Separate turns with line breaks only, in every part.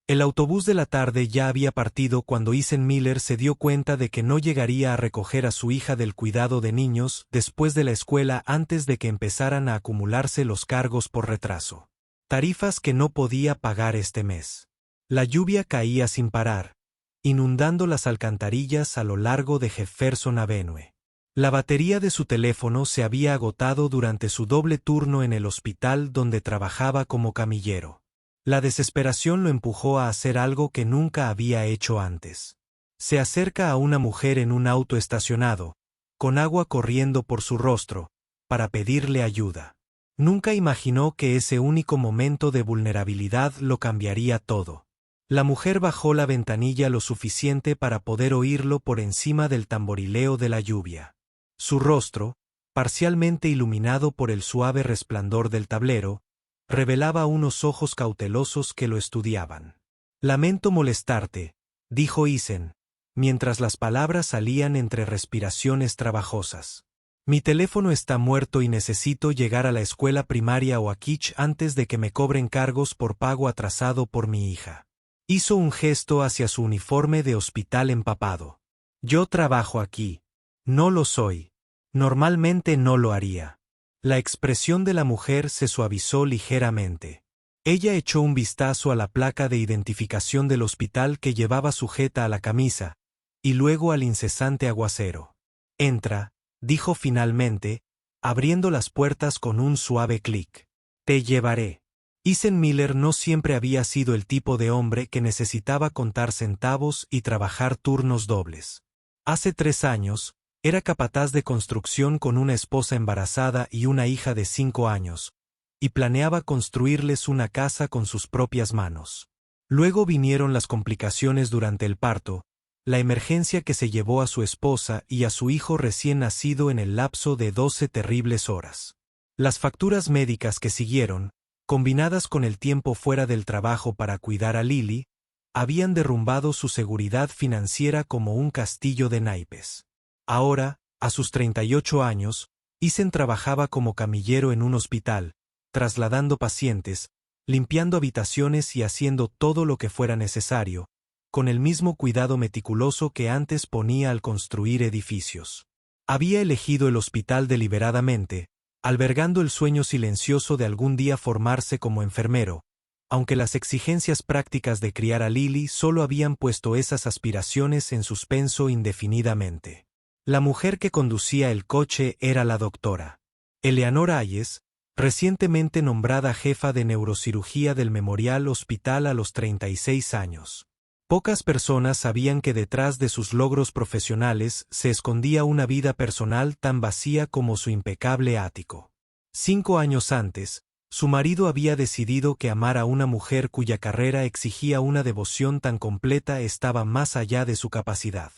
El autobús de la tarde ya había partido cuando Isen Miller se dio cuenta de que no llegaría a recoger a su hija del cuidado de niños después de la escuela antes de que empezaran a acumularse los cargos por retraso. Tarifas que no podía pagar este mes. La lluvia caía sin parar, inundando las alcantarillas a lo largo de Jefferson Avenue. La batería de su teléfono se había agotado durante su doble turno en el hospital donde trabajaba como camillero. La desesperación lo empujó a hacer algo que nunca había hecho antes. Se acerca a una mujer en un auto estacionado, con agua corriendo por su rostro, para pedirle ayuda. Nunca imaginó que ese único momento de vulnerabilidad lo cambiaría todo. La mujer bajó la ventanilla lo suficiente para poder oírlo por encima del tamborileo de la lluvia. Su rostro, parcialmente iluminado por el suave resplandor del tablero, revelaba unos ojos cautelosos que lo estudiaban. «Lamento molestarte», dijo Isen, mientras las palabras salían entre respiraciones trabajosas. «Mi teléfono está muerto y necesito llegar a la escuela primaria Oakich antes de que me cobren cargos por pago atrasado por mi hija». Hizo un gesto hacia su uniforme de hospital empapado. «Yo trabajo aquí. No lo soy. Normalmente no lo haría». La expresión de la mujer se suavizó ligeramente. Ella echó un vistazo a la placa de identificación del hospital que llevaba sujeta a la camisa, y luego al incesante aguacero. «Entra», dijo finalmente, abriendo las puertas con un suave clic. «Te llevaré». Isen Miller no siempre había sido el tipo de hombre que necesitaba contar centavos y trabajar turnos dobles. Hace 3 años, era capataz de construcción con una esposa embarazada y una hija de 5 años, y planeaba construirles una casa con sus propias manos. Luego vinieron las complicaciones durante el parto, la emergencia que se llevó a su esposa y a su hijo recién nacido en el lapso de 12 terribles horas. Las facturas médicas que siguieron, combinadas con el tiempo fuera del trabajo para cuidar a Lily, habían derrumbado su seguridad financiera como un castillo de naipes. Ahora, a sus 38 años, Isen trabajaba como camillero en un hospital, trasladando pacientes, limpiando habitaciones y haciendo todo lo que fuera necesario, con el mismo cuidado meticuloso que antes ponía al construir edificios. Había elegido el hospital deliberadamente, albergando el sueño silencioso de algún día formarse como enfermero, aunque las exigencias prácticas de criar a Lily solo habían puesto esas aspiraciones en suspenso indefinidamente. La mujer que conducía el coche era la doctora Eleanor Hayes, recientemente nombrada jefa de neurocirugía del Memorial Hospital a los 36 años. Pocas personas sabían que detrás de sus logros profesionales se escondía una vida personal tan vacía como su impecable ático. 5 años antes, su marido había decidido que amar a una mujer cuya carrera exigía una devoción tan completa estaba más allá de su capacidad.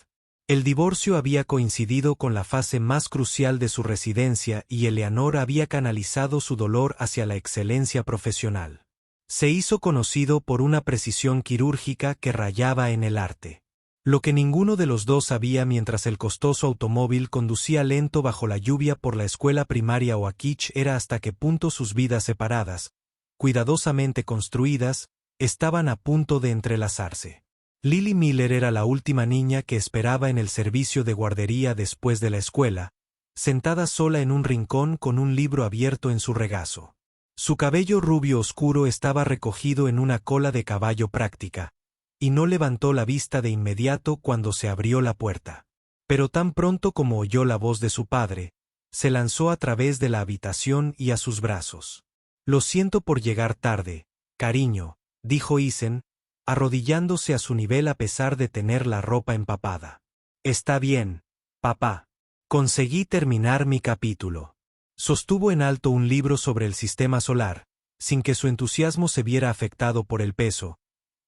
El divorcio había coincidido con la fase más crucial de su residencia y Eleanor había canalizado su dolor hacia la excelencia profesional. Se hizo conocido por una precisión quirúrgica que rayaba en el arte. Lo que ninguno de los dos sabía mientras el costoso automóvil conducía lento bajo la lluvia por la escuela primaria Oakich era hasta qué punto sus vidas separadas, cuidadosamente construidas, estaban a punto de entrelazarse. Lily Miller era la última niña que esperaba en el servicio de guardería después de la escuela, sentada sola en un rincón con un libro abierto en su regazo. Su cabello rubio oscuro estaba recogido en una cola de caballo práctica, y no levantó la vista de inmediato cuando se abrió la puerta. Pero tan pronto como oyó la voz de su padre, se lanzó a través de la habitación y a sus brazos. «Lo siento por llegar tarde, cariño», dijo Isen, arrodillándose a su nivel a pesar de tener la ropa empapada. «Está bien, papá. Conseguí terminar mi capítulo». Sostuvo en alto un libro sobre el sistema solar, sin que su entusiasmo se viera afectado por el peso.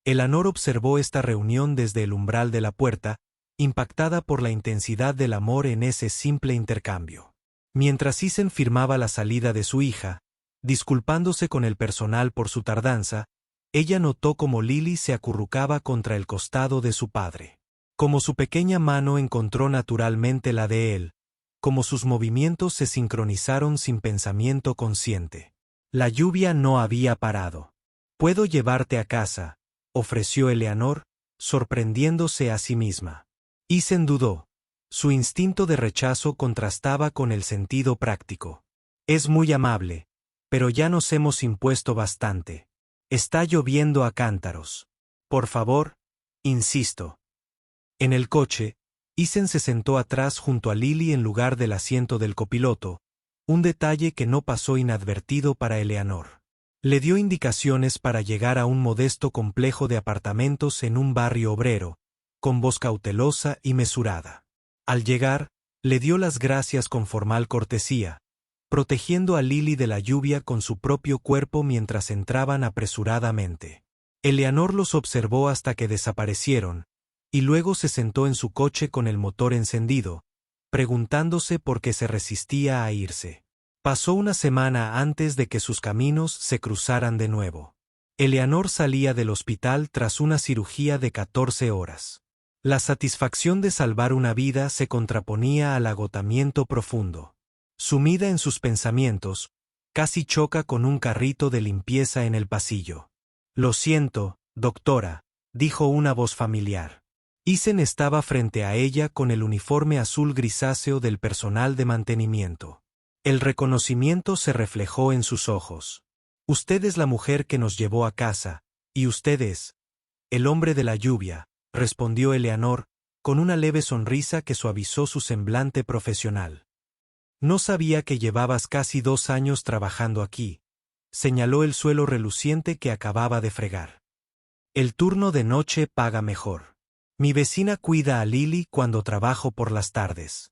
Eleanor observó esta reunión desde el umbral de la puerta, impactada por la intensidad del amor en ese simple intercambio. Mientras Isen firmaba la salida de su hija, disculpándose con el personal por su tardanza, ella notó cómo Lily se acurrucaba contra el costado de su padre. Como su pequeña mano encontró naturalmente la de él, como sus movimientos se sincronizaron sin pensamiento consciente. La lluvia no había parado. «¿Puedo llevarte a casa?», ofreció Eleanor, sorprendiéndose a sí misma. Isen dudó. Su instinto de rechazo contrastaba con el sentido práctico. Es muy amable, pero ya nos hemos impuesto bastante. Está lloviendo a cántaros. Por favor, insisto. En el coche, Isen se sentó atrás junto a Lily en lugar del asiento del copiloto, un detalle que no pasó inadvertido para Eleanor. Le dio indicaciones para llegar a un modesto complejo de apartamentos en un barrio obrero, con voz cautelosa y mesurada. Al llegar, le dio las gracias con formal cortesía, protegiendo a Lily de la lluvia con su propio cuerpo mientras entraban apresuradamente. Eleanor los observó hasta que desaparecieron, y luego se sentó en su coche con el motor encendido, preguntándose por qué se resistía a irse. Pasó una semana antes de que sus caminos se cruzaran de nuevo. Eleanor salía del hospital tras una cirugía de 14 horas. La satisfacción de salvar una vida se contraponía al agotamiento profundo. Sumida en sus pensamientos, casi choca con un carrito de limpieza en el pasillo. «Lo siento, doctora», dijo una voz familiar. Isen estaba frente a ella con el uniforme azul grisáceo del personal de mantenimiento. El reconocimiento se reflejó en sus ojos. «Usted es la mujer que nos llevó a casa, y usted es el hombre de la lluvia», respondió Eleanor, con una leve sonrisa que suavizó su semblante profesional. «No sabía que llevabas casi 2 años trabajando aquí», señaló el suelo reluciente que acababa de fregar. «El turno de noche paga mejor. Mi vecina cuida a Lily cuando trabajo por las tardes».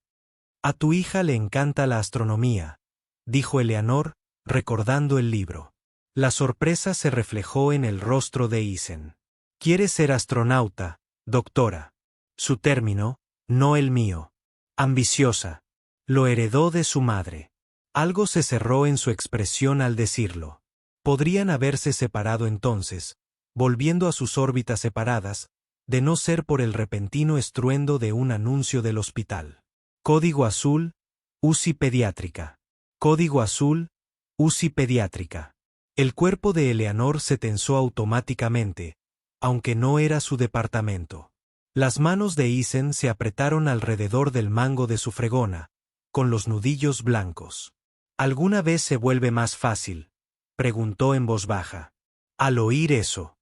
«A tu hija le encanta la astronomía», dijo Eleanor, recordando el libro. La sorpresa se reflejó en el rostro de Isen. «Quiere ser astronauta, doctora. Su término, no el mío. Ambiciosa. Lo heredó de su madre». Algo se cerró en su expresión al decirlo. Podrían haberse separado entonces, volviendo a sus órbitas separadas, de no ser por el repentino estruendo de un anuncio del hospital. Código azul, UCI pediátrica. Código azul, UCI pediátrica. El cuerpo de Eleanor se tensó automáticamente, aunque no era su departamento. Las manos de Isen se apretaron alrededor del mango de su fregona, con los nudillos blancos. «¿Alguna vez se vuelve más fácil?», preguntó en voz baja. Al oír eso.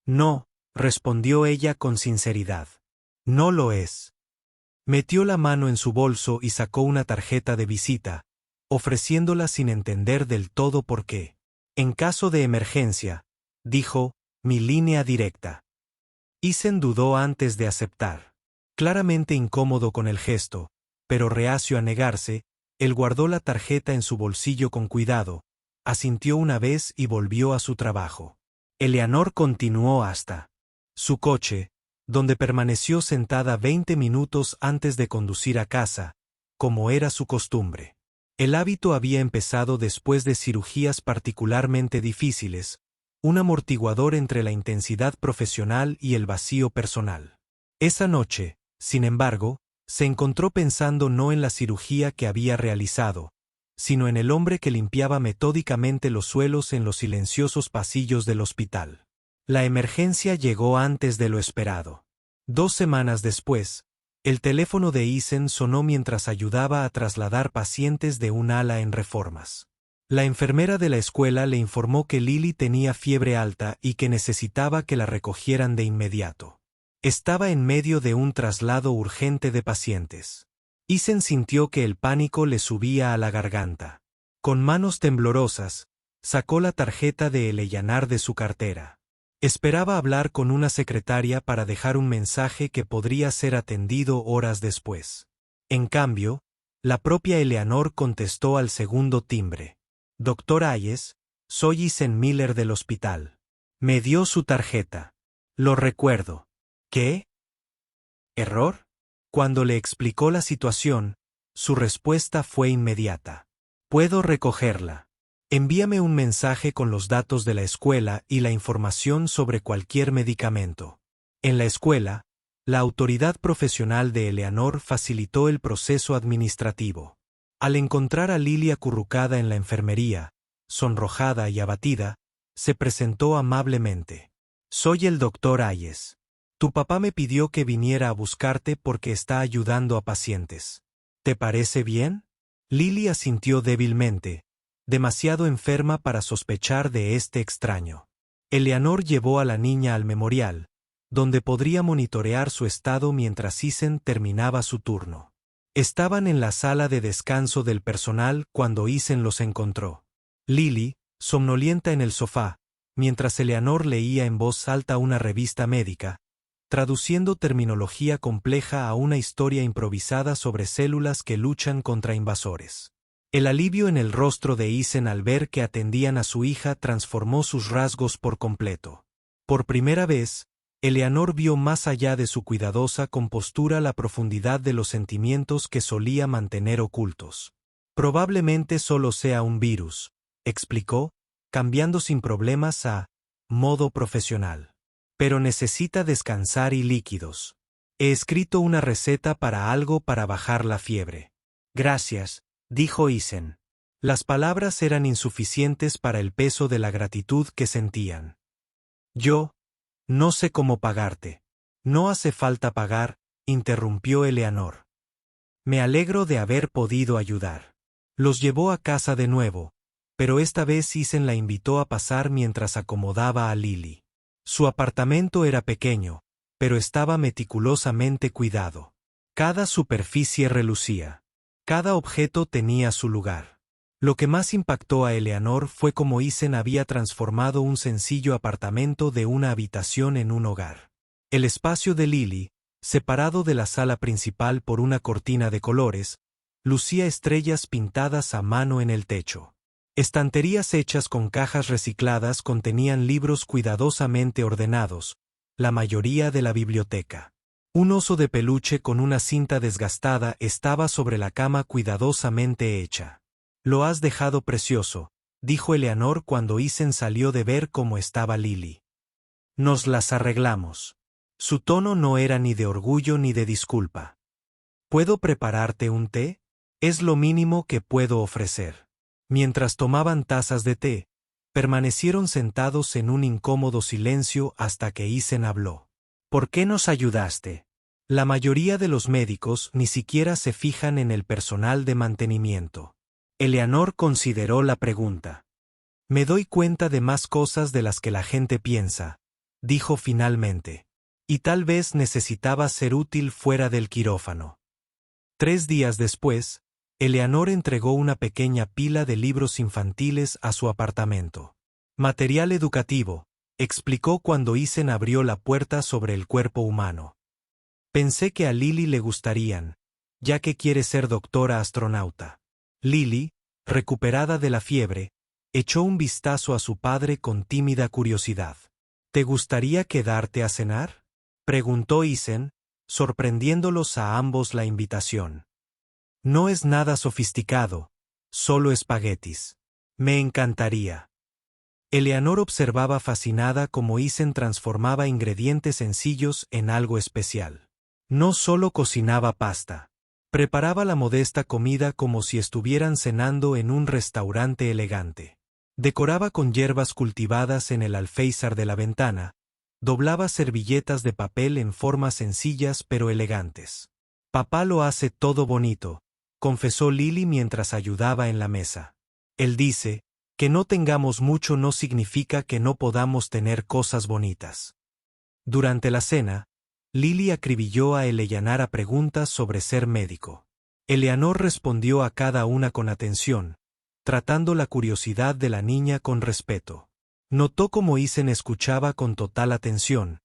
«No», respondió ella con sinceridad. «No lo es». Metió la mano en su bolso y sacó una tarjeta de visita, ofreciéndola sin entender del todo por qué. «En caso de emergencia», dijo, «mi línea directa». Isen dudó antes de aceptar. Claramente incómodo con el gesto, pero reacio a negarse, él guardó la tarjeta en su bolsillo con cuidado, asintió una vez y volvió a su trabajo. Eleanor continuó hasta su coche, donde permaneció sentada 20 minutos antes de conducir a casa, como era su costumbre. El hábito había empezado después de cirugías particularmente difíciles, un amortiguador entre la intensidad profesional y el vacío personal. Esa noche, sin embargo, se encontró pensando no en la cirugía que había realizado, sino en el hombre que limpiaba metódicamente los suelos en los silenciosos pasillos del hospital. La emergencia llegó antes de lo esperado. 2 semanas después, el teléfono de Isen sonó mientras ayudaba a trasladar pacientes de un ala en Reformas. La enfermera de la escuela le informó que Lily tenía fiebre alta y que necesitaba que la recogieran de inmediato. Estaba en medio de un traslado urgente de pacientes. Isen sintió que el pánico le subía a la garganta. Con manos temblorosas, sacó la tarjeta de Eleanor de su cartera. Esperaba hablar con una secretaria para dejar un mensaje que podría ser atendido horas después. En cambio, la propia Eleanor contestó al segundo timbre. «Doctor Hayes, soy Isen Miller del hospital». Me dio su tarjeta. «Lo recuerdo». «¿Qué? ¿Error?». Cuando le explicó la situación, su respuesta fue inmediata. «Puedo recogerla. Envíame un mensaje con los datos de la escuela y la información sobre cualquier medicamento». En la escuela, la autoridad profesional de Eleanor facilitó el proceso administrativo. Al encontrar a Lily acurrucada en la enfermería, sonrojada y abatida, se presentó amablemente. Soy el doctor Hayes. Tu papá me pidió que viniera a buscarte porque está ayudando a pacientes. ¿Te parece bien? Lily asintió débilmente, demasiado enferma para sospechar de este extraño. Eleanor llevó a la niña al memorial, donde podría monitorear su estado mientras Isen terminaba su turno. Estaban en la sala de descanso del personal cuando Isen los encontró. Lily, somnolienta en el sofá, mientras Eleanor leía en voz alta una revista médica, traduciendo terminología compleja a una historia improvisada sobre células que luchan contra invasores. El alivio en el rostro de Isen al ver que atendían a su hija transformó sus rasgos por completo. Por primera vez, Eleanor vio más allá de su cuidadosa compostura la profundidad de los sentimientos que solía mantener ocultos. Probablemente solo sea un virus, explicó, cambiando sin problemas a modo profesional. Pero necesita descansar y líquidos. He escrito una receta para algo para bajar la fiebre. Gracias, dijo Isen. Las palabras eran insuficientes para el peso de la gratitud que sentían. Yo no sé cómo pagarte. No hace falta pagar, interrumpió Eleanor. Me alegro de haber podido ayudar. Los llevó a casa de nuevo, pero esta vez Isen la invitó a pasar mientras acomodaba a Lily. Su apartamento era pequeño, pero estaba meticulosamente cuidado. Cada superficie relucía. Cada objeto tenía su lugar. Lo que más impactó a Eleanor fue cómo Isen había transformado un sencillo apartamento de una habitación en un hogar. El espacio de Lily, separado de la sala principal por una cortina de colores, lucía estrellas pintadas a mano en el techo. Estanterías hechas con cajas recicladas contenían libros cuidadosamente ordenados, la mayoría de la biblioteca. Un oso de peluche con una cinta desgastada estaba sobre la cama cuidadosamente hecha. Lo has dejado precioso, dijo Eleanor cuando Isen salió de ver cómo estaba Lily. Nos las arreglamos. Su tono no era ni de orgullo ni de disculpa. ¿Puedo prepararte un té? Es lo mínimo que puedo ofrecer. Mientras tomaban tazas de té, permanecieron sentados en un incómodo silencio hasta que Isen habló. ¿Por qué nos ayudaste? La mayoría de los médicos ni siquiera se fijan en el personal de mantenimiento. Eleanor consideró la pregunta. Me doy cuenta de más cosas de las que la gente piensa, dijo finalmente. Y tal vez necesitaba ser útil fuera del quirófano. 3 días después, Eleanor entregó una pequeña pila de libros infantiles a su apartamento. Material educativo, explicó cuando Isen abrió la puerta sobre el cuerpo humano. Pensé que a Lily le gustarían, ya que quiere ser doctora astronauta. Lily, recuperada de la fiebre, echó un vistazo a su padre con tímida curiosidad. ¿Te gustaría quedarte a cenar?, preguntó Isen, sorprendiéndolos a ambos la invitación. No es nada sofisticado, solo espaguetis. Me encantaría. Eleanor observaba fascinada cómo Isen transformaba ingredientes sencillos en algo especial. No solo cocinaba pasta. Preparaba la modesta comida como si estuvieran cenando en un restaurante elegante. Decoraba con hierbas cultivadas en el alféizar de la ventana, doblaba servilletas de papel en formas sencillas pero elegantes. Papá lo hace todo bonito, confesó Lily mientras ayudaba en la mesa. Él dice, que no tengamos mucho no significa que no podamos tener cosas bonitas. Durante la cena, Lily acribilló a Eleanor a preguntas sobre ser médico. Eleanor respondió a cada una con atención, tratando la curiosidad de la niña con respeto. Notó cómo Isen escuchaba con total atención,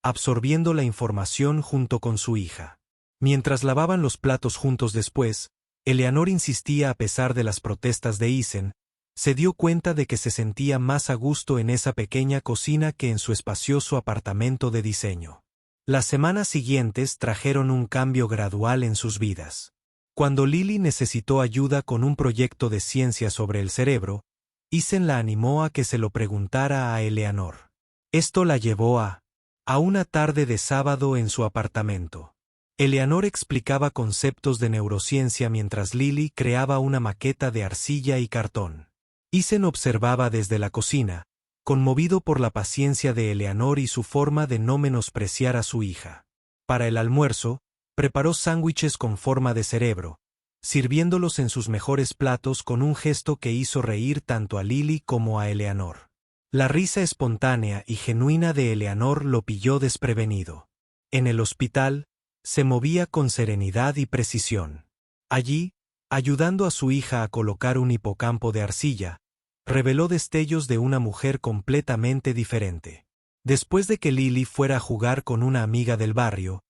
absorbiendo la información junto con su hija. Mientras lavaban los platos juntos después, Eleanor insistía a pesar de las protestas de Isen, se dio cuenta de que se sentía más a gusto en esa pequeña cocina que en su espacioso apartamento de diseño. Las semanas siguientes trajeron un cambio gradual en sus vidas. Cuando Lily necesitó ayuda con un proyecto de ciencia sobre el cerebro, Isen la animó a que se lo preguntara a Eleanor. Esto la llevó a una tarde de sábado en su apartamento. Eleanor explicaba conceptos de neurociencia mientras Lily creaba una maqueta de arcilla y cartón. Isen observaba desde la cocina, conmovido por la paciencia de Eleanor y su forma de no menospreciar a su hija. Para el almuerzo, preparó sándwiches con forma de cerebro, sirviéndolos en sus mejores platos con un gesto que hizo reír tanto a Lily como a Eleanor. La risa espontánea y genuina de Eleanor lo pilló desprevenido. En el hospital, se movía con serenidad y precisión. Allí, ayudando a su hija a colocar un hipocampo de arcilla, reveló destellos de una mujer completamente diferente. Después de que Lily fuera a jugar con una amiga del barrio,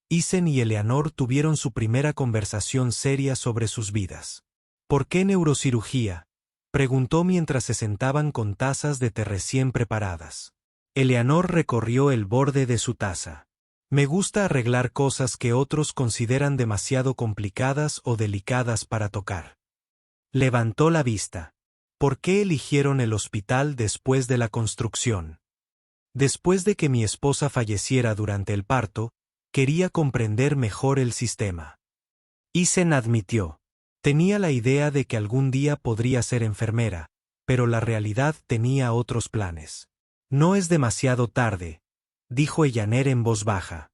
Isen y Eleanor tuvieron su primera conversación seria sobre sus vidas. ¿Por qué neurocirugía?, preguntó mientras se sentaban con tazas de té recién preparadas. Eleanor recorrió el borde de su taza. Me gusta arreglar cosas que otros consideran demasiado complicadas o delicadas para tocar. Levantó la vista. ¿Por qué eligieron el hospital después de la construcción? Después de que mi esposa falleciera durante el parto, quería comprender mejor el sistema. Isen admitió. Tenía la idea de que algún día podría ser enfermera, pero la realidad tenía otros planes. No es demasiado tarde, dijo Eleanor en voz baja.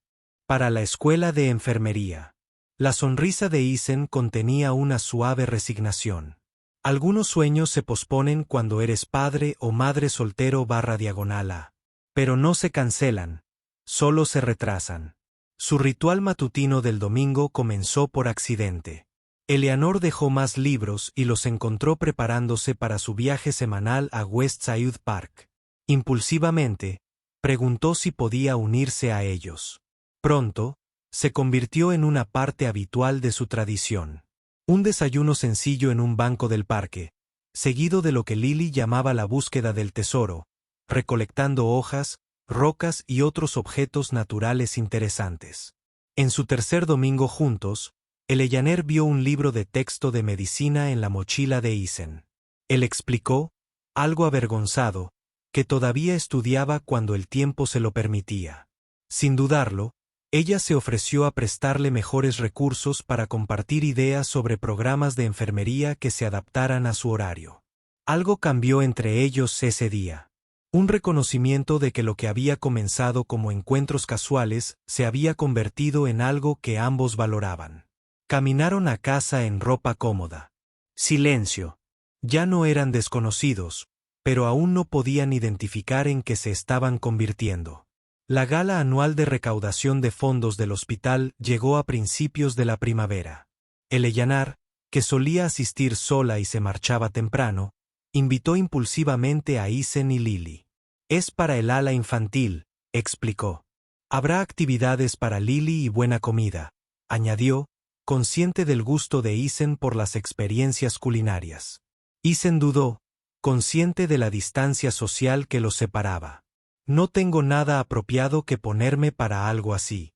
Para la escuela de enfermería. La sonrisa de Isen contenía una suave resignación. Algunos sueños se posponen cuando eres padre o madre soltero /diagonal A. Pero no se cancelan, solo se retrasan. Su ritual matutino del domingo comenzó por accidente. Eleanor dejó más libros y los encontró preparándose para su viaje semanal a Westside Park. Impulsivamente, preguntó si podía unirse a ellos. Pronto, se convirtió en una parte habitual de su tradición. Un desayuno sencillo en un banco del parque, seguido de lo que Lily llamaba la búsqueda del tesoro, recolectando hojas, rocas y otros objetos naturales interesantes. En su tercer domingo juntos, Eleanor vio un libro de texto de medicina en la mochila de Isen. Él explicó, algo avergonzado, que todavía estudiaba cuando el tiempo se lo permitía. Sin dudarlo, ella se ofreció a prestarle mejores recursos para compartir ideas sobre programas de enfermería que se adaptaran a su horario. Algo cambió entre ellos ese día. Un reconocimiento de que lo que había comenzado como encuentros casuales se había convertido en algo que ambos valoraban. Caminaron a casa en ropa cómoda. Silencio. Ya no eran desconocidos, pero aún no podían identificar en qué se estaban convirtiendo. La gala anual de recaudación de fondos del hospital llegó a principios de la primavera. Eleanor, que solía asistir sola y se marchaba temprano, invitó impulsivamente a Isen y Lily. Es para el ala infantil, explicó. Habrá actividades para Lily y buena comida, añadió, consciente del gusto de Isen por las experiencias culinarias. Isen dudó, consciente de la distancia social que los separaba. No tengo nada apropiado que ponerme para algo así.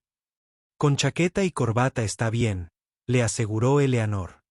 Con chaqueta y corbata está bien, le aseguró Eleanor.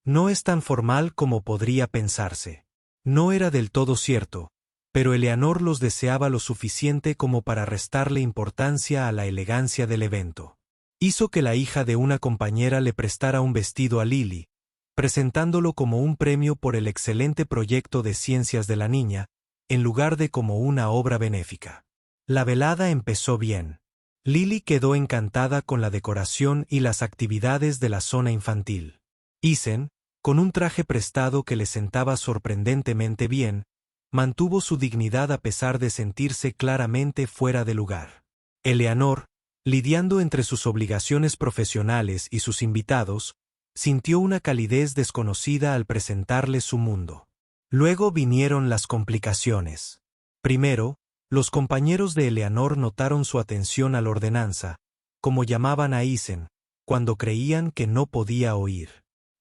No es tan formal como podría pensarse. No era del todo cierto, pero Eleanor los deseaba lo suficiente como para restarle importancia a la elegancia del evento. Hizo que la hija de una compañera le prestara un vestido a Lily, presentándolo como un premio por el excelente proyecto de ciencias de la niña, en lugar de como una obra benéfica. La velada empezó bien. Lily quedó encantada con la decoración y las actividades de la zona infantil. Isen, con un traje prestado que le sentaba sorprendentemente bien, mantuvo su dignidad a pesar de sentirse claramente fuera de lugar. Eleanor, lidiando entre sus obligaciones profesionales y sus invitados, sintió una calidez desconocida al presentarle su mundo. Luego vinieron las complicaciones. Primero, los compañeros de Eleanor notaron su atención a la ordenanza, como llamaban a Isen, cuando creían que no podía oír.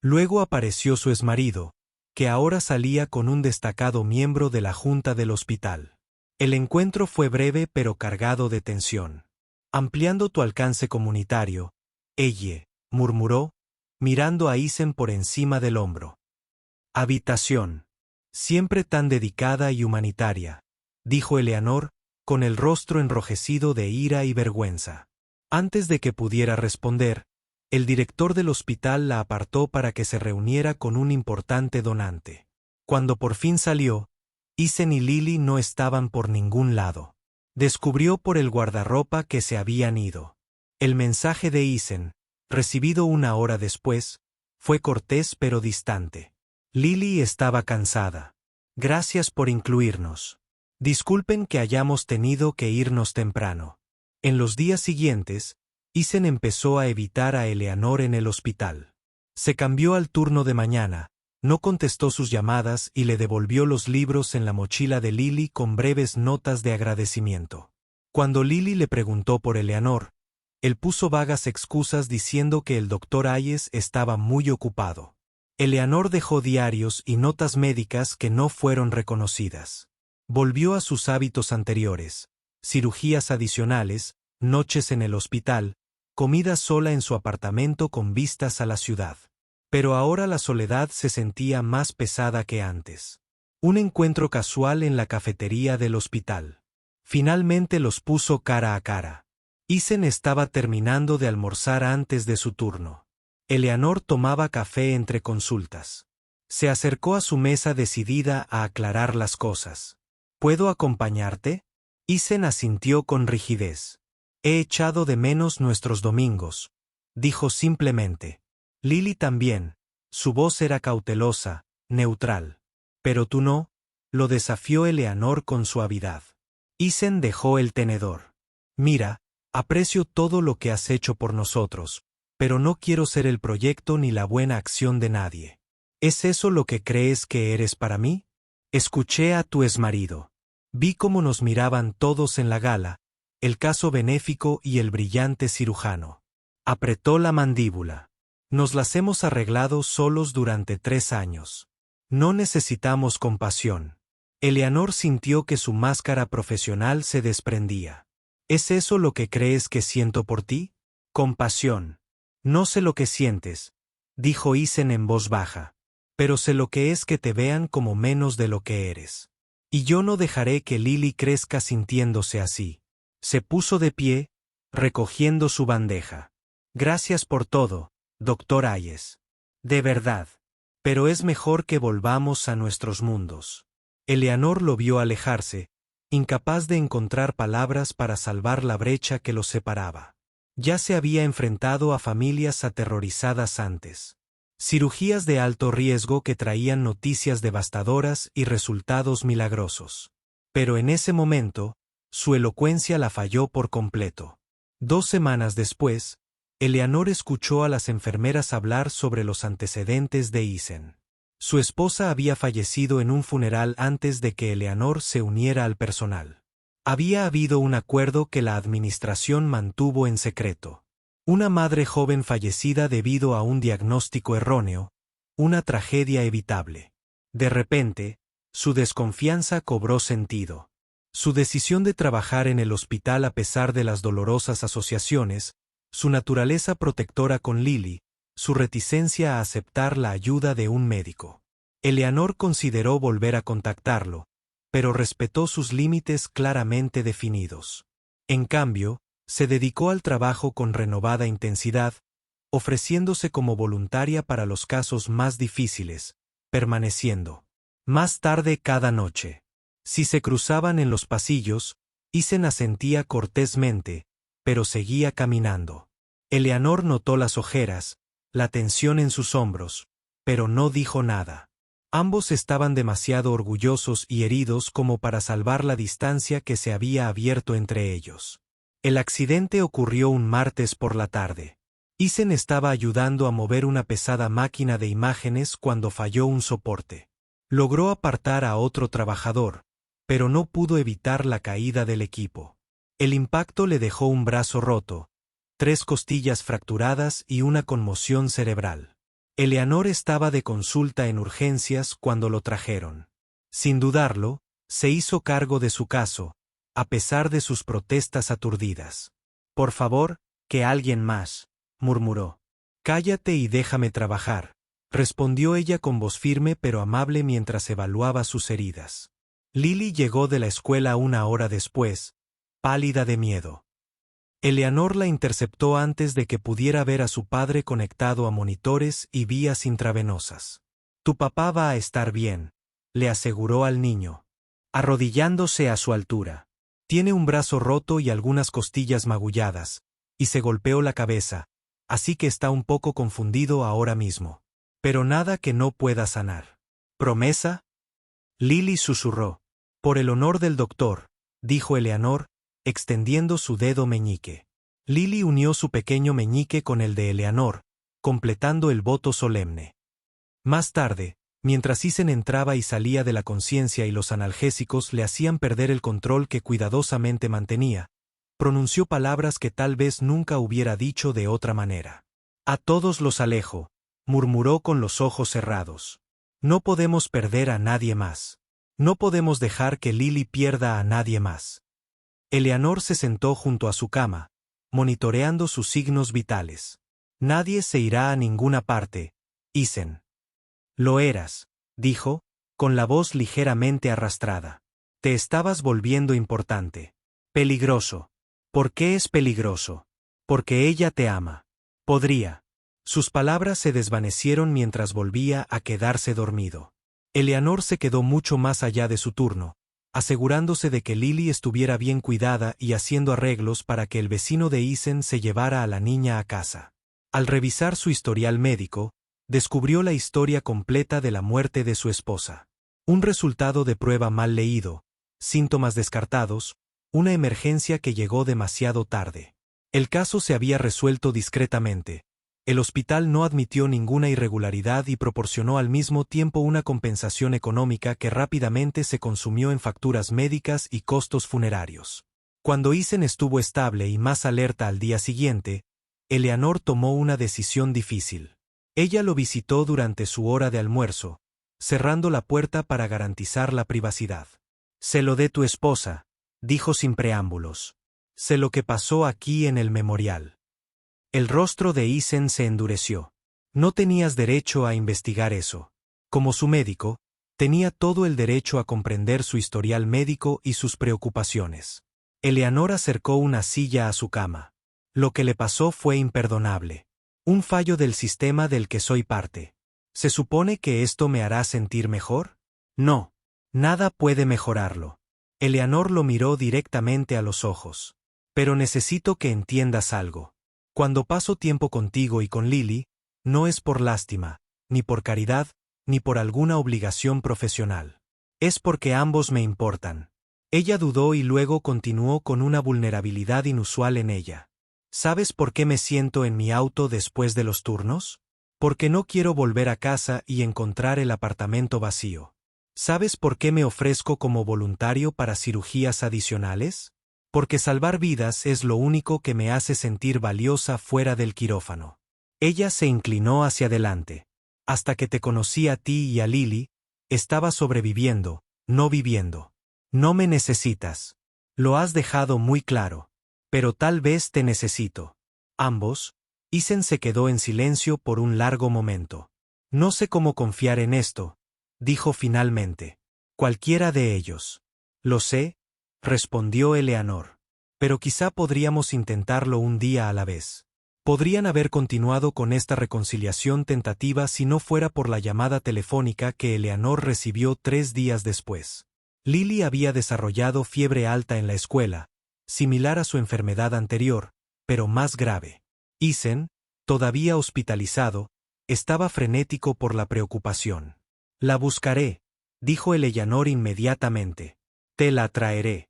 Luego apareció su exmarido, que ahora salía con un destacado miembro de la junta del hospital. El encuentro fue breve pero cargado de tensión. Ampliando tu alcance comunitario, ella, murmuró, mirando a Isen por encima del hombro. Habitación. Siempre tan dedicada y humanitaria, dijo Eleanor, con el rostro enrojecido de ira y vergüenza. Antes de que pudiera responder, el director del hospital la apartó para que se reuniera con un importante donante. Cuando por fin salió, Isen y Lily no estaban por ningún lado. Descubrió por el guardarropa que se habían ido. El mensaje de Isen, recibido una hora después, fue cortés pero distante. Lily estaba cansada. Gracias por incluirnos. Disculpen que hayamos tenido que irnos temprano. En los días siguientes, Isen empezó a evitar a Eleanor en el hospital. Se cambió al turno de mañana, no contestó sus llamadas y le devolvió los libros en la mochila de Lily con breves notas de agradecimiento. Cuando Lily le preguntó por Eleanor, él puso vagas excusas diciendo que el doctor Hayes estaba muy ocupado. Eleanor dejó diarios y notas médicas que no fueron reconocidas. Volvió a sus hábitos anteriores: cirugías adicionales, noches en el hospital, comida sola en su apartamento con vistas a la ciudad. Pero ahora la soledad se sentía más pesada que antes. Un encuentro casual en la cafetería del hospital. Finalmente los puso cara a cara. Isen estaba terminando de almorzar antes de su turno. Eleanor tomaba café entre consultas. Se acercó a su mesa decidida a aclarar las cosas. ¿Puedo acompañarte? Isen asintió con rigidez. He echado de menos nuestros domingos, dijo simplemente. Lily también. Su voz era cautelosa, neutral. Pero tú no, lo desafió Eleanor con suavidad. Isen dejó el tenedor. Mira, aprecio todo lo que has hecho por nosotros, pero no quiero ser el proyecto ni la buena acción de nadie. ¿Es eso lo que crees que eres para mí? Escuché a tu exmarido. Vi cómo nos miraban todos en la gala, el caso benéfico y el brillante cirujano. Apretó la mandíbula. Nos las hemos arreglado solos durante 3 años. No necesitamos compasión. Eleanor sintió que su máscara profesional se desprendía. ¿Es eso lo que crees que siento por ti? Compasión. No sé lo que sientes, dijo Isen en voz baja, pero sé lo que es que te vean como menos de lo que eres. Y yo no dejaré que Lily crezca sintiéndose así. Se puso de pie, recogiendo su bandeja. Gracias por todo, doctor Hayes. De verdad. Pero es mejor que volvamos a nuestros mundos. Eleanor lo vio alejarse, incapaz de encontrar palabras para salvar la brecha que los separaba. Ya se había enfrentado a familias aterrorizadas antes. Cirugías de alto riesgo que traían noticias devastadoras y resultados milagrosos. Pero en ese momento, su elocuencia la falló por completo. 2 semanas después, Eleanor escuchó a las enfermeras hablar sobre los antecedentes de Isen. Su esposa había fallecido en un funeral antes de que Eleanor se uniera al personal. Había habido un acuerdo que la administración mantuvo en secreto. Una madre joven fallecida debido a un diagnóstico erróneo, una tragedia evitable. De repente, su desconfianza cobró sentido. Su decisión de trabajar en el hospital a pesar de las dolorosas asociaciones, su naturaleza protectora con Lily, su reticencia a aceptar la ayuda de un médico. Eleanor consideró volver a contactarlo, pero respetó sus límites claramente definidos. En cambio, se dedicó al trabajo con renovada intensidad, ofreciéndose como voluntaria para los casos más difíciles, permaneciendo más tarde cada noche. Si se cruzaban en los pasillos, Isen asentía cortésmente, pero seguía caminando. Eleanor notó las ojeras, la tensión en sus hombros, pero no dijo nada. Ambos estaban demasiado orgullosos y heridos como para salvar la distancia que se había abierto entre ellos. El accidente ocurrió un martes por la tarde. Isen estaba ayudando a mover una pesada máquina de imágenes cuando falló un soporte. Logró apartar a otro trabajador, pero no pudo evitar la caída del equipo. El impacto le dejó un brazo roto, 3 costillas fracturadas y una conmoción cerebral. Eleanor estaba de consulta en urgencias cuando lo trajeron. Sin dudarlo, se hizo cargo de su caso, a pesar de sus protestas aturdidas. Por favor, que alguien más, murmuró. Cállate y déjame trabajar, respondió ella con voz firme pero amable mientras evaluaba sus heridas. Lily llegó de la escuela 1 hora después, pálida de miedo. Eleanor la interceptó antes de que pudiera ver a su padre conectado a monitores y vías intravenosas. Tu papá va a estar bien, le aseguró al niño. arrodillándose a su altura. Tiene un brazo roto y algunas costillas magulladas, y se golpeó la cabeza, así que está un poco confundido ahora mismo. Pero nada que no pueda sanar. ¿Promesa? Lily susurró. Por el honor del doctor, dijo Eleanor, extendiendo su dedo meñique. Lily unió su pequeño meñique con el de Eleanor, completando el voto solemne. Más tarde, mientras Isen entraba y salía de la conciencia y los analgésicos le hacían perder el control que cuidadosamente mantenía, pronunció palabras que tal vez nunca hubiera dicho de otra manera. A todos los alejo, murmuró con los ojos cerrados. No podemos perder a nadie más. No podemos dejar que Lily pierda a nadie más. Eleanor se sentó junto a su cama, monitoreando sus signos vitales. Nadie se irá a ninguna parte, Isen. Lo eras, dijo, con la voz ligeramente arrastrada. Te estabas volviendo importante. Peligroso. ¿Por qué es peligroso? Porque ella te ama. Podría. Sus palabras se desvanecieron mientras volvía a quedarse dormido. Eleanor se quedó mucho más allá de su turno, asegurándose de que Lily estuviera bien cuidada y haciendo arreglos para que el vecino de Isen se llevara a la niña a casa. Al revisar su historial médico, descubrió la historia completa de la muerte de su esposa. Un resultado de prueba mal leído, síntomas descartados, una emergencia que llegó demasiado tarde. El caso se había resuelto discretamente. El hospital no admitió ninguna irregularidad y proporcionó al mismo tiempo una compensación económica que rápidamente se consumió en facturas médicas y costos funerarios. Cuando Isen estuvo estable y más alerta al día siguiente, Eleanor tomó una decisión difícil. Ella lo visitó durante su hora de almuerzo, cerrando la puerta para garantizar la privacidad. «Sé lo de tu esposa», dijo sin preámbulos. «Sé lo que pasó aquí en el memorial». El rostro de Isen se endureció. No tenías derecho a investigar eso. Como su médico, tenía todo el derecho a comprender su historial médico y sus preocupaciones. Eleanor acercó una silla a su cama. Lo que le pasó fue imperdonable. Un fallo del sistema del que soy parte. ¿Se supone que esto me hará sentir mejor? No. Nada puede mejorarlo. Eleanor lo miró directamente a los ojos. Pero necesito que entiendas algo. Cuando paso tiempo contigo y con Lily, no es por lástima, ni por caridad, ni por alguna obligación profesional. Es porque ambos me importan. Ella dudó y luego continuó con una vulnerabilidad inusual en ella. ¿Sabes por qué me siento en mi auto después de los turnos? Porque no quiero volver a casa y encontrar el apartamento vacío. ¿Sabes por qué me ofrezco como voluntario para cirugías adicionales? Porque salvar vidas es lo único que me hace sentir valiosa fuera del quirófano. Ella se inclinó hacia adelante. Hasta que te conocí a ti y a Lily, estaba sobreviviendo, no viviendo. No me necesitas. Lo has dejado muy claro. Pero tal vez te necesito. Ambos. Isen se quedó en silencio por un largo momento. No sé cómo confiar en esto, dijo finalmente. Cualquiera de ellos. Lo sé, respondió Eleanor. Pero quizá podríamos intentarlo un día a la vez. Podrían haber continuado con esta reconciliación tentativa si no fuera por la llamada telefónica que Eleanor recibió 3 días después. Lily había desarrollado fiebre alta en la escuela, similar a su enfermedad anterior, pero más grave. Isen, todavía hospitalizado, estaba frenético por la preocupación. La buscaré, dijo Eleanor inmediatamente. Te la traeré.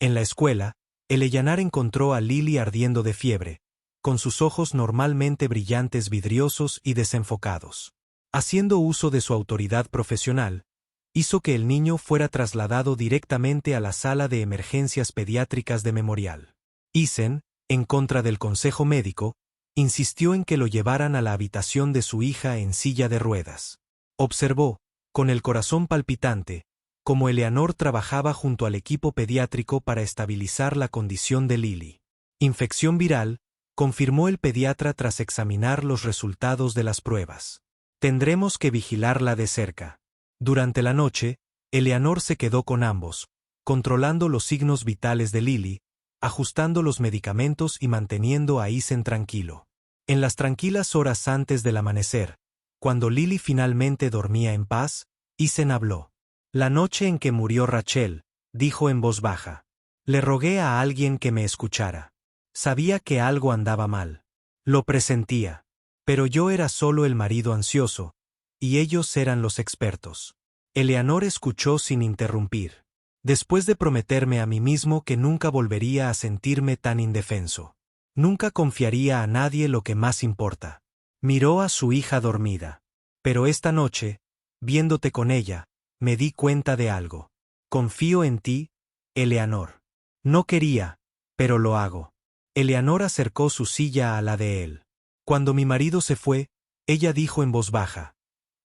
En la escuela, Eleanor encontró a Lily ardiendo de fiebre, con sus ojos normalmente brillantes vidriosos y desenfocados. Haciendo uso de su autoridad profesional, hizo que el niño fuera trasladado directamente a la sala de emergencias pediátricas de Memorial. Isen, en contra del consejo médico, insistió en que lo llevaran a la habitación de su hija en silla de ruedas. Observó, con el corazón palpitante, cómo Eleanor trabajaba junto al equipo pediátrico para estabilizar la condición de Lily. Infección viral, confirmó el pediatra tras examinar los resultados de las pruebas. Tendremos que vigilarla de cerca. Durante la noche, Eleanor se quedó con ambos, controlando los signos vitales de Lily, ajustando los medicamentos y manteniendo a Isen tranquilo. En las tranquilas horas antes del amanecer, cuando Lily finalmente dormía en paz, Isen habló. La noche en que murió Rachel, dijo en voz baja. Le rogué a alguien que me escuchara. Sabía que algo andaba mal. Lo presentía. Pero yo era solo el marido ansioso, y ellos eran los expertos. Eleanor escuchó sin interrumpir. Después de prometerme a mí mismo que nunca volvería a sentirme tan indefenso. Nunca confiaría a nadie lo que más importa. Miró a su hija dormida. Pero esta noche, viéndote con ella, me di cuenta de algo. Confío en ti, Eleanor. No quería, pero lo hago. Eleanor acercó su silla a la de él. Cuando mi marido se fue, ella dijo en voz baja.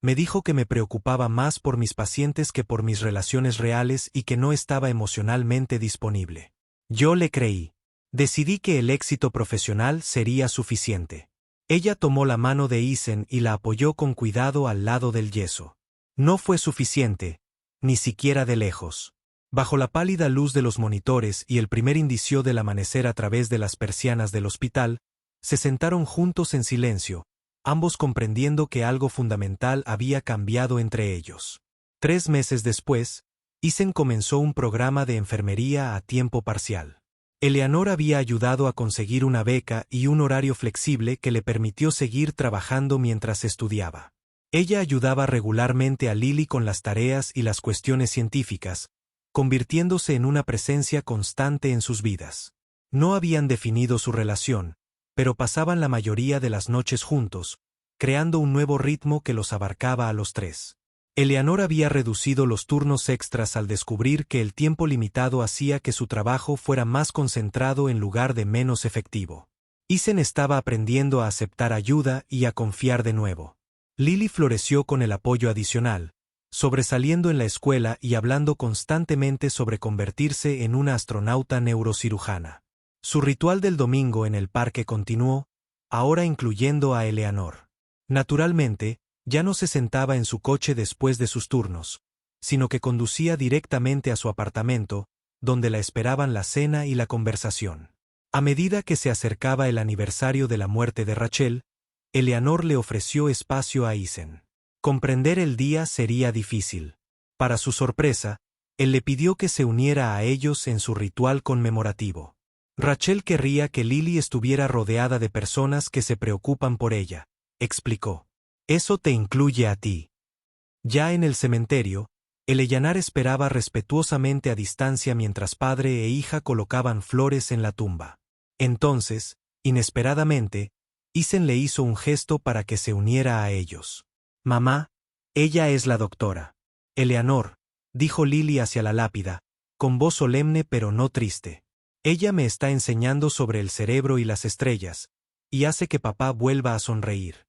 Me dijo que me preocupaba más por mis pacientes que por mis relaciones reales y que no estaba emocionalmente disponible. Yo le creí. Decidí que el éxito profesional sería suficiente. Ella tomó la mano de Isen y la apoyó con cuidado al lado del yeso. No fue suficiente, ni siquiera de lejos. Bajo la pálida luz de los monitores y el primer indicio del amanecer a través de las persianas del hospital, se sentaron juntos en silencio, ambos comprendiendo que algo fundamental había cambiado entre ellos. 3 meses después, Isen comenzó un programa de enfermería a tiempo parcial. Eleanor había ayudado a conseguir una beca y un horario flexible que le permitió seguir trabajando mientras estudiaba. Ella ayudaba regularmente a Lily con las tareas y las cuestiones científicas, convirtiéndose en una presencia constante en sus vidas. No habían definido su relación, pero pasaban la mayoría de las noches juntos, creando un nuevo ritmo que los abarcaba a los tres. Eleanor había reducido los turnos extras al descubrir que el tiempo limitado hacía que su trabajo fuera más concentrado en lugar de menos efectivo. Isen estaba aprendiendo a aceptar ayuda y a confiar de nuevo. Lily floreció con el apoyo adicional, sobresaliendo en la escuela y hablando constantemente sobre convertirse en una astronauta neurocirujana. Su ritual del domingo en el parque continuó, ahora incluyendo a Eleanor. Naturalmente, ya no se sentaba en su coche después de sus turnos, sino que conducía directamente a su apartamento, donde la esperaban la cena y la conversación. A medida que se acercaba el aniversario de la muerte de Rachel, Eleanor le ofreció espacio a Isen. Comprender el día sería difícil. Para su sorpresa, él le pidió que se uniera a ellos en su ritual conmemorativo. Rachel querría que Lily estuviera rodeada de personas que se preocupan por ella, explicó. Eso te incluye a ti. Ya en el cementerio, Eleanor esperaba respetuosamente a distancia mientras padre e hija colocaban flores en la tumba. Entonces, inesperadamente, Isen le hizo un gesto para que se uniera a ellos. Mamá, ella es la doctora. Eleanor, dijo Lily hacia la lápida, con voz solemne pero no triste. Ella me está enseñando sobre el cerebro y las estrellas, y hace que papá vuelva a sonreír.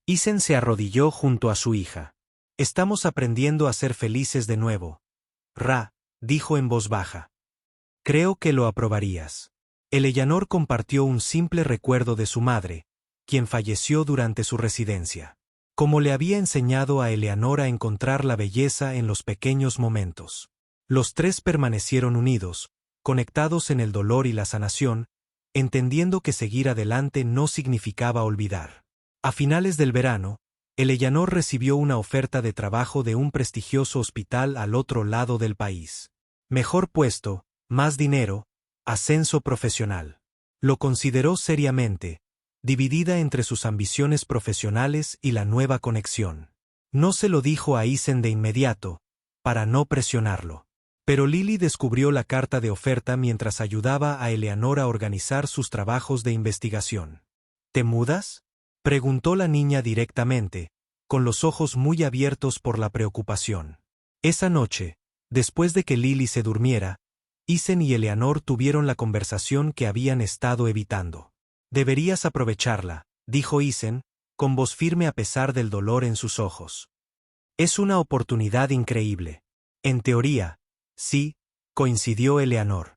Isen se arrodilló junto a su hija. Estamos aprendiendo a ser felices de nuevo. Ra, dijo en voz baja. Creo que lo aprobarías. Eleanor compartió un simple recuerdo de su madre, quien falleció durante su residencia. Como le había enseñado a Eleanor a encontrar la belleza en los pequeños momentos. Los tres permanecieron unidos, conectados en el dolor y la sanación, entendiendo que seguir adelante no significaba olvidar. A finales del verano, Eleanor recibió una oferta de trabajo de un prestigioso hospital al otro lado del país. Mejor puesto, más dinero, ascenso profesional. Lo consideró seriamente, dividida entre sus ambiciones profesionales y la nueva conexión. No se lo dijo a Isen de inmediato, para no presionarlo. Pero Lily descubrió la carta de oferta mientras ayudaba a Eleanor a organizar sus trabajos de investigación. ¿Te mudas?, preguntó la niña directamente, con los ojos muy abiertos por la preocupación. Esa noche, después de que Lily se durmiera, Isen y Eleanor tuvieron la conversación que habían estado evitando. Deberías aprovecharla, dijo Isen, con voz firme a pesar del dolor en sus ojos. Es una oportunidad increíble. En teoría, sí, coincidió Eleanor.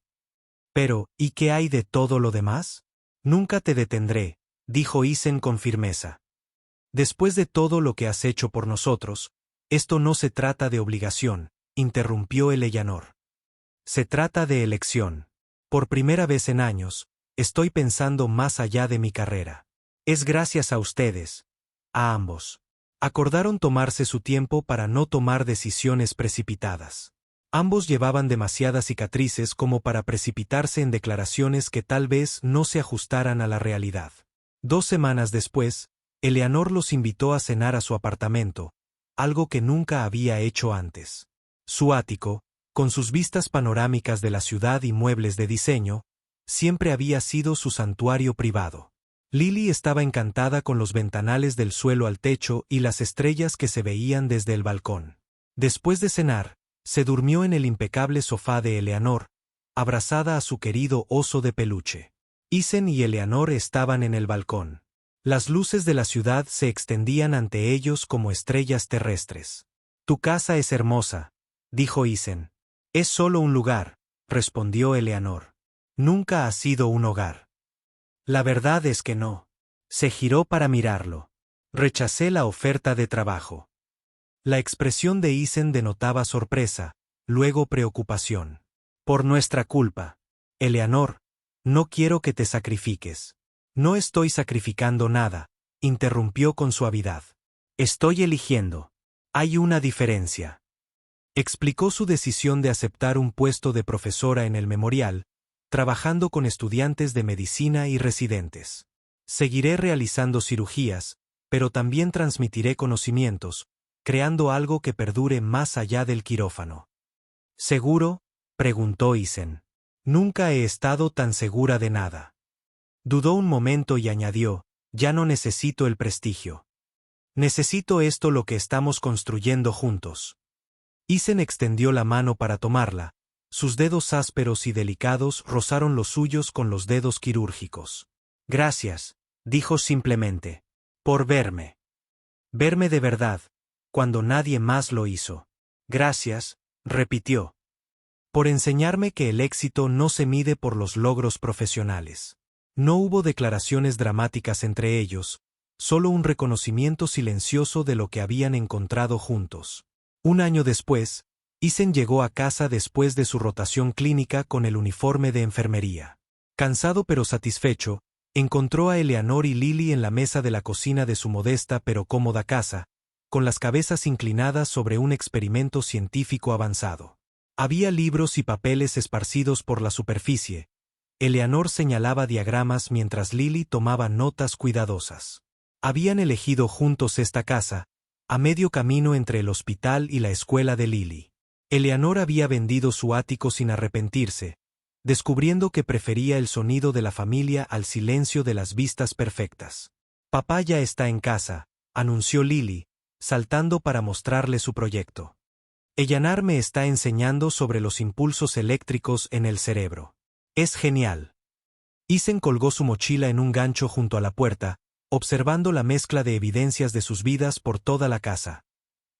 Pero, ¿y qué hay de todo lo demás? Nunca te detendré, dijo Isen con firmeza. Después de todo lo que has hecho por nosotros, esto no se trata de obligación, interrumpió Eleanor. Se trata de elección. Por primera vez en años, estoy pensando más allá de mi carrera. Es gracias a ustedes, a ambos. Acordaron tomarse su tiempo para no tomar decisiones precipitadas. Ambos llevaban demasiadas cicatrices como para precipitarse en declaraciones que tal vez no se ajustaran a la realidad. 2 semanas después, Eleanor los invitó a cenar a su apartamento, algo que nunca había hecho antes. Su ático, con sus vistas panorámicas de la ciudad y muebles de diseño, siempre había sido su santuario privado. Lily estaba encantada con los ventanales del suelo al techo y las estrellas que se veían desde el balcón. Después de cenar, se durmió en el impecable sofá de Eleanor, abrazada a su querido oso de peluche. Ethan y Eleanor estaban en el balcón. Las luces de la ciudad se extendían ante ellos como estrellas terrestres. «Tu casa es hermosa», dijo Ethan. «Es solo un lugar», respondió Eleanor. «Nunca ha sido un hogar». «La verdad es que no». Se giró para mirarlo. «Rechacé la oferta de trabajo». La expresión de Ethan denotaba sorpresa, luego preocupación. «Por nuestra culpa. Eleanor, no quiero que te sacrifiques». «No estoy sacrificando nada», interrumpió con suavidad. «Estoy eligiendo. Hay una diferencia». Explicó su decisión de aceptar un puesto de profesora en el memorial, trabajando con estudiantes de medicina y residentes. «Seguiré realizando cirugías, pero también transmitiré conocimientos, creando algo que perdure más allá del quirófano». «¿Seguro?», preguntó Ethan. «Nunca he estado tan segura de nada». Dudó un momento y añadió, «Ya no necesito el prestigio. Necesito esto lo que estamos construyendo juntos». Ethan extendió la mano para tomarla. Sus dedos ásperos y delicados rozaron los suyos con los dedos quirúrgicos. «Gracias», dijo simplemente. «Por verme. Verme de verdad, cuando nadie más lo hizo». «Gracias», repitió. «Por enseñarme que el éxito no se mide por los logros profesionales». No hubo declaraciones dramáticas entre ellos, solo un reconocimiento silencioso de lo que habían encontrado juntos. 1 año después, Ethan llegó a casa después de su rotación clínica con el uniforme de enfermería. Cansado pero satisfecho, encontró a Eleanor y Lily en la mesa de la cocina de su modesta pero cómoda casa, con las cabezas inclinadas sobre un experimento científico avanzado. Había libros y papeles esparcidos por la superficie. Eleanor señalaba diagramas mientras Lily tomaba notas cuidadosas. Habían elegido juntos esta casa, a medio camino entre el hospital y la escuela de Lily. Eleanor había vendido su ático sin arrepentirse, descubriendo que prefería el sonido de la familia al silencio de las vistas perfectas. «Papá ya está en casa», anunció Lily, saltando para mostrarle su proyecto. «Eleanor me está enseñando sobre los impulsos eléctricos en el cerebro. Es genial». Ethan colgó su mochila en un gancho junto a la puerta, observando la mezcla de evidencias de sus vidas por toda la casa.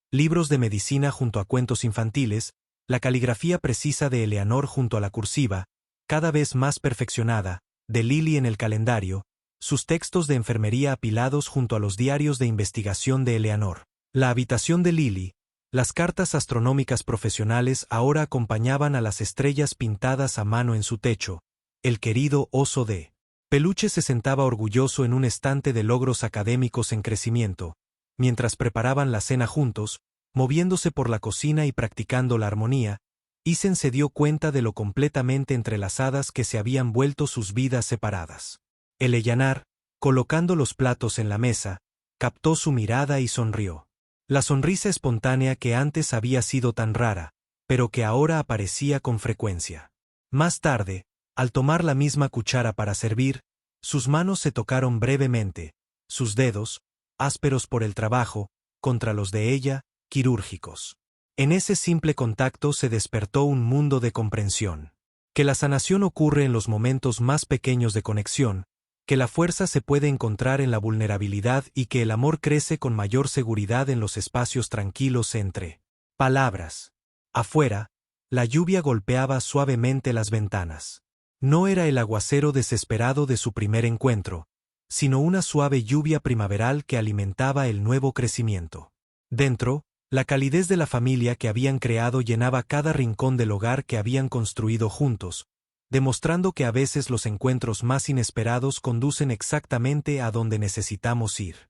Libros de medicina junto a cuentos infantiles, la caligrafía precisa de Eleanor junto a la cursiva, cada vez más perfeccionada, de Lily en el calendario, sus textos de enfermería apilados junto a los diarios de investigación de Eleanor. La habitación de Lily, las cartas astronómicas profesionales ahora acompañaban a las estrellas pintadas a mano en su techo. El querido oso de peluche se sentaba orgulloso en un estante de logros académicos en crecimiento, mientras preparaban la cena juntos, moviéndose por la cocina y practicando la armonía. Ethan se dio cuenta de lo completamente entrelazadas que se habían vuelto sus vidas separadas. Eleanor, colocando los platos en la mesa, captó su mirada y sonrió. La sonrisa espontánea que antes había sido tan rara, pero que ahora aparecía con frecuencia. Más tarde, al tomar la misma cuchara para servir, sus manos se tocaron brevemente, sus dedos, ásperos por el trabajo, contra los de ella, quirúrgicos. En ese simple contacto se despertó un mundo de comprensión. Que la sanación ocurre en los momentos más pequeños de conexión, que la fuerza se puede encontrar en la vulnerabilidad y que el amor crece con mayor seguridad en los espacios tranquilos entre palabras. Afuera, la lluvia golpeaba suavemente las ventanas. No era el aguacero desesperado de su primer encuentro, sino una suave lluvia primaveral que alimentaba el nuevo crecimiento. Dentro, la calidez de la familia que habían creado llenaba cada rincón del hogar que habían construido juntos, demostrando que a veces los encuentros más inesperados conducen exactamente a donde necesitamos ir.